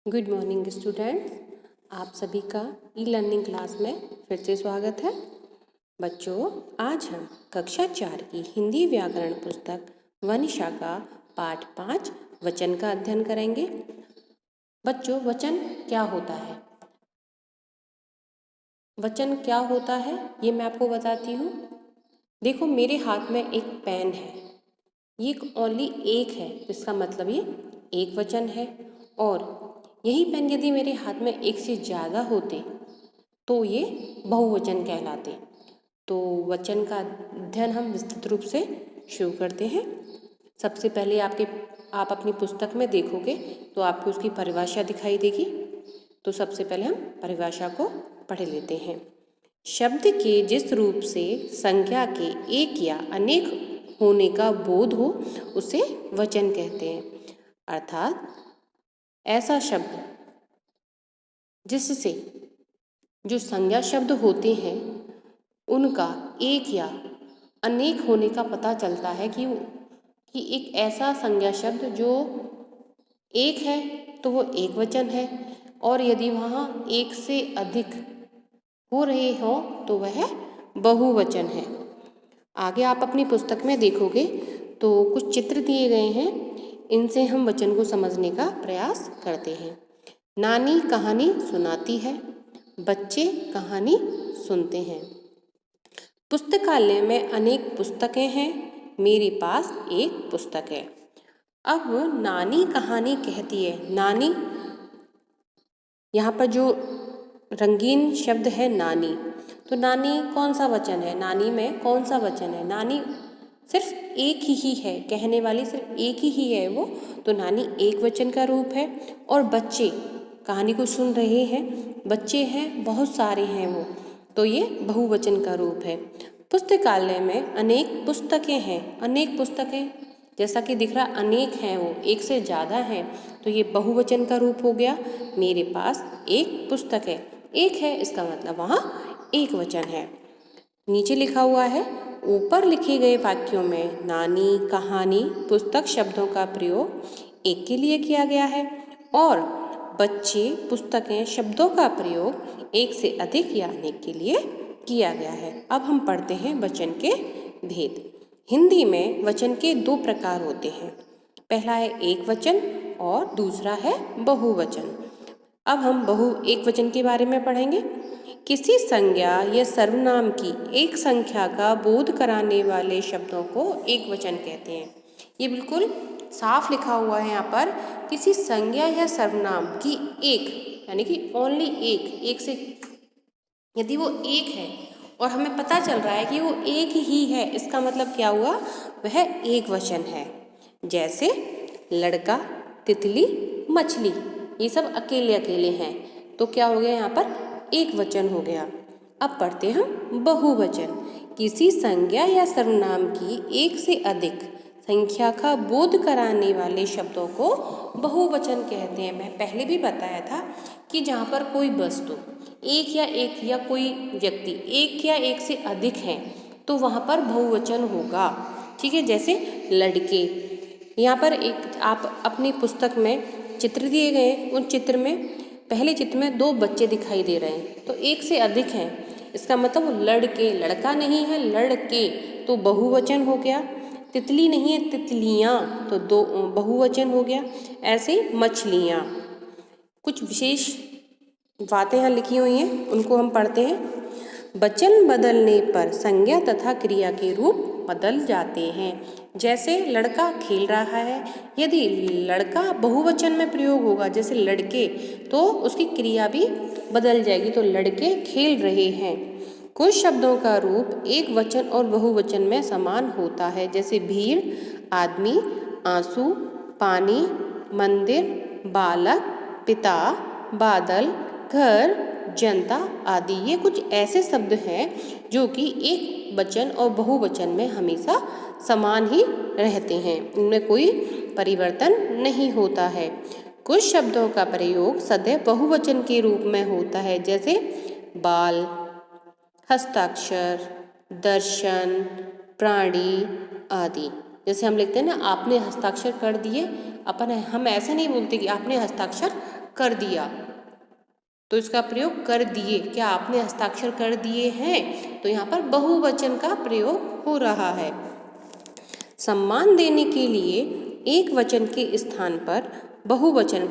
Good morning students. आप सभी का ई लर्निंग क्लास में फिर से स्वागत है। बच्चों, आज हम कक्षा 4 की हिंदी व्याकरण पुस्तक वनिशा का पाठ 5 वचन का अध्ययन करेंगे। बच्चों, वचन क्या होता है? वचन क्या होता है ये मैं आपको बताती हूँ। देखो, मेरे हाथ में एक पेन है, ये ओनली एक है, इसका मतलब ये एक वचन है। और यही पेन यदि मेरे हाथ में एक से ज़्यादा होते तो ये बहुवचन कहलाते। तो वचन का अध्ययन हम विस्तृत रूप से शुरू करते हैं। सबसे पहले आप अपनी पुस्तक में देखोगे तो आपको उसकी परिभाषा दिखाई देगी। तो सबसे पहले हम परिभाषा को पढ़ लेते हैं। शब्द के जिस रूप से संख्या के एक या अनेक होने का बोध हो उसे वचन कहते हैं। अर्थात ऐसा शब्द जिससे जो संज्ञा शब्द होते हैं उनका एक या अनेक होने का पता चलता है कि एक ऐसा संज्ञा शब्द जो एक है तो वो एक वचन है, और यदि वहाँ एक से अधिक हो रहे हो तो वह बहुवचन है। आगे आप अपनी पुस्तक में देखोगे तो कुछ चित्र दिए गए हैं, इनसे हम वचन को समझने का प्रयास करते हैं। नानी कहानी सुनाती है, बच्चे कहानी सुनते हैं। पुस्तकालय में अनेक पुस्तकें हैं, मेरे पास एक पुस्तक है। अब नानी कहानी कहती है। नानी, यहाँ पर जो रंगीन शब्द है नानी, तो नानी कौन सा वचन है? नानी में कौन सा वचन है? नानी सिर्फ एक ही है, कहने वाली सिर्फ एक ही है वो, तो नानी एक वचन का रूप है। और बच्चे कहानी को सुन रहे हैं, बच्चे हैं, बहुत सारे हैं वो, तो ये बहुवचन का रूप है। पुस्तकालय में अनेक पुस्तकें हैं, अनेक पुस्तकें जैसा कि दिख रहा अनेक हैं, वो एक से ज़्यादा हैं, तो ये बहुवचन का रूप हो गया। मेरे पास एक पुस्तक है, एक है इसका मतलब वहाँ एक वचन है। नीचे लिखा हुआ है, ऊपर लिखे गए वाक्यों में नानी, कहानी, पुस्तक शब्दों का प्रयोग एक के लिए किया गया है और बच्चे, पुस्तकें शब्दों का प्रयोग एक से अधिक या अनेक के लिए किया गया है। अब हम पढ़ते हैं वचन के भेद। हिंदी में वचन के दो प्रकार होते हैं, पहला है एक वचन और दूसरा है बहुवचन। अब हम एक वचन के बारे में पढ़ेंगे। किसी संज्ञा या सर्वनाम की एक संख्या का बोध कराने वाले शब्दों को एक वचन कहते हैं। ये बिल्कुल साफ लिखा हुआ है यहाँ पर, किसी संज्ञा या सर्वनाम की एक, यानी कि ओनली एक से यदि वो एक है और हमें पता चल रहा है कि वो एक ही है, इसका मतलब क्या हुआ? वह एक वचन है। जैसे लड़का, तितली, मछली, ये सब अकेले अकेले हैं, तो क्या हो गया? यहाँ पर एक वचन हो गया। अब पढ़ते हम बहुवचन। किसी संज्ञा या सर्वनाम की एक से अधिक संख्या का बोध कराने वाले शब्दों को बहुवचन कहते हैं। मैं पहले भी बताया था कि जहाँ पर कोई वस्तु एक या कोई व्यक्ति एक या एक से अधिक हैं तो वहाँ पर बहुवचन होगा। ठीक है, जैसे लड़के। यहाँ पर एक आप अपनी पुस्तक में चित्र दिए गए हैं, उन चित्र में पहले चित्र में दो बच्चे दिखाई दे रहे हैं, तो एक से अधिक हैं, इसका मतलब लड़के, लड़का नहीं है लड़के, तो बहुवचन हो गया। तितली नहीं है तितलियाँ, तो दो बहुवचन हो गया। ऐसे मछलियाँ। कुछ विशेष बातें यहाँ लिखी हुई हैं, उनको हम पढ़ते हैं। वचन बदलने पर संज्ञा तथा क्रिया के रूप बदल जाते हैं। जैसे लड़का खेल रहा है, यदि लड़का बहुवचन में प्रयोग होगा जैसे लड़के, तो उसकी क्रिया भी बदल जाएगी, तो लड़के खेल रहे हैं। कुछ शब्दों का रूप एक वचन और बहुवचन में समान होता है, जैसे भीड़, आदमी, आंसू, पानी, मंदिर, बालक, पिता, बादल, घर, जनता आदि। ये कुछ ऐसे शब्द हैं जो कि एक वचन और बहुवचन में हमेशा समान ही रहते हैं, इनमें कोई परिवर्तन नहीं होता है। कुछ शब्दों का प्रयोग सदैव बहुवचन के रूप में होता है, जैसे बाल, हस्ताक्षर, दर्शन, प्राणी आदि। जैसे हम लिखते हैं ना, आपने हस्ताक्षर कर दिए, हम ऐसे नहीं बोलते कि आपने हस्ताक्षर कर दिया, तो इसका प्रयोग कर दिए, क्या आपने हस्ताक्षर कर दिए हैं, तो यहाँ पर बहुवचन का प्रयोग हो रहा है। सम्मान देने के लिए एक वचन के स्थान पर बहुवचन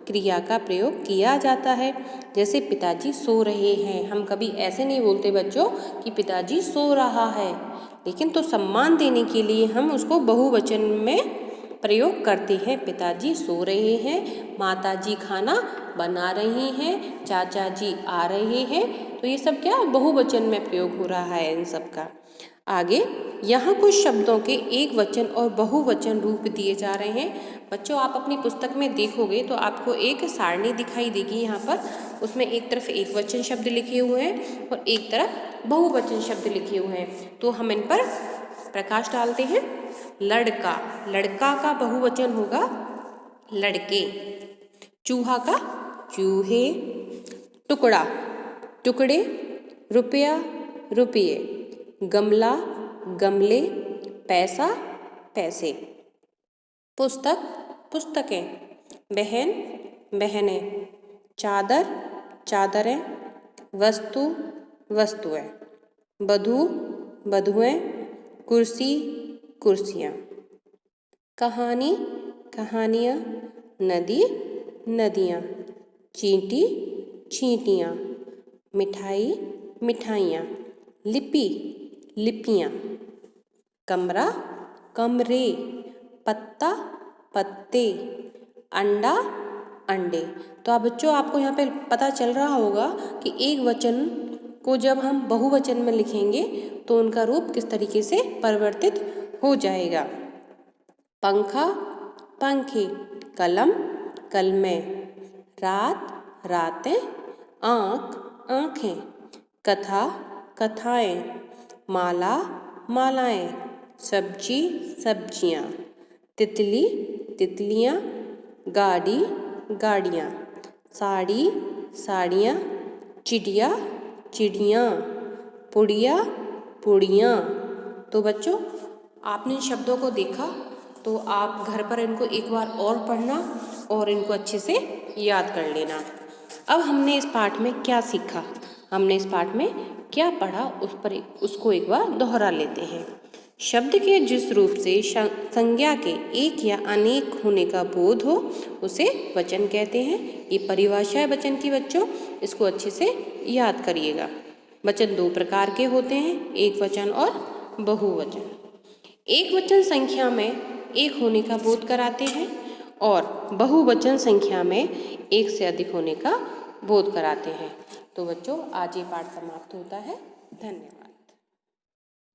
क्रिया का प्रयोग किया जाता है। जैसे पिताजी सो रहे हैं, हम कभी ऐसे नहीं बोलते बच्चों कि पिताजी सो रहा है, लेकिन तो सम्मान देने के लिए हम उसको बहुवचन में प्रयोग करते हैं। पिताजी सो रहे हैं, माताजी खाना बना रही हैं, चाचा जी आ रहे हैं, तो ये सब क्या बहुवचन में प्रयोग हो रहा है इन सब का। आगे यहाँ कुछ शब्दों के एक वचन और बहुवचन रूप दिए जा रहे हैं। बच्चों आप अपनी पुस्तक में देखोगे तो आपको एक सारणी दिखाई देगी यहाँ पर, उसमें एक तरफ एक वचन शब्द लिखे हुए हैं और एक तरफ बहुवचन शब्द लिखे हुए हैं। तो हम इन पर प्रकाश डालते हैं। लड़का, लड़का का बहुवचन होगा लड़के। चूहा का चूहे। टुकड़ा, टुकड़े। रुपया, रुपये। गमला, गमले। पैसा, पैसे। पुस्तक, पुस्तकें। बहन, बहनें। चादर, चादरें। वस्तु, वस्तुएं। बधू, बधुएं। कुर्सी, कुर्सियाँ। कहानी, कहानियाँ। नदी, नदियाँ। चींटी, चींटियाँ। मिठाई, मिठाइयाँ। लिपि, लिपियाँ। कमरा, कमरे। पत्ता, पत्ते। अंडा, अंडे। तो आप बच्चों आपको यहाँ पे पता चल रहा होगा कि एक वचन को जब हम बहुवचन में लिखेंगे तो उनका रूप किस तरीके से परिवर्तित हो जाएगा। पंखा, पंखे। कलम, कलमें। रात, रातें। आँख, आँखें। कथा, कथाएँ। माला, मालाएँ। सब्जी, सब्जियाँ। तितली, तितलियाँ। गाड़ी, गाड़ियाँ। साड़ी, साड़ियाँ। चिड़िया, चिड़ियाँ। पुड़िया, पुड़ियाँ। तो बच्चों आपने इन शब्दों को देखा, तो आप घर पर इनको एक बार और पढ़ना और इनको अच्छे से याद कर लेना। अब हमने इस पाठ में क्या सीखा, हमने इस पाठ में क्या पढ़ा, उसको एक बार दोहरा लेते हैं। शब्द के जिस रूप से संज्ञा के एक या अनेक होने का बोध हो उसे वचन कहते हैं। ये परिभाषा है वचन की बच्चों, इसको अच्छे से याद करिएगा। वचन दो प्रकार के होते हैं, एक वचन और बहुवचन। एक वचन संख्या में एक होने का बोध कराते हैं और बहुवचन संख्या में एक से अधिक होने का बोध कराते हैं। तो बच्चों आज ये पाठ समाप्त होता है। धन्यवाद।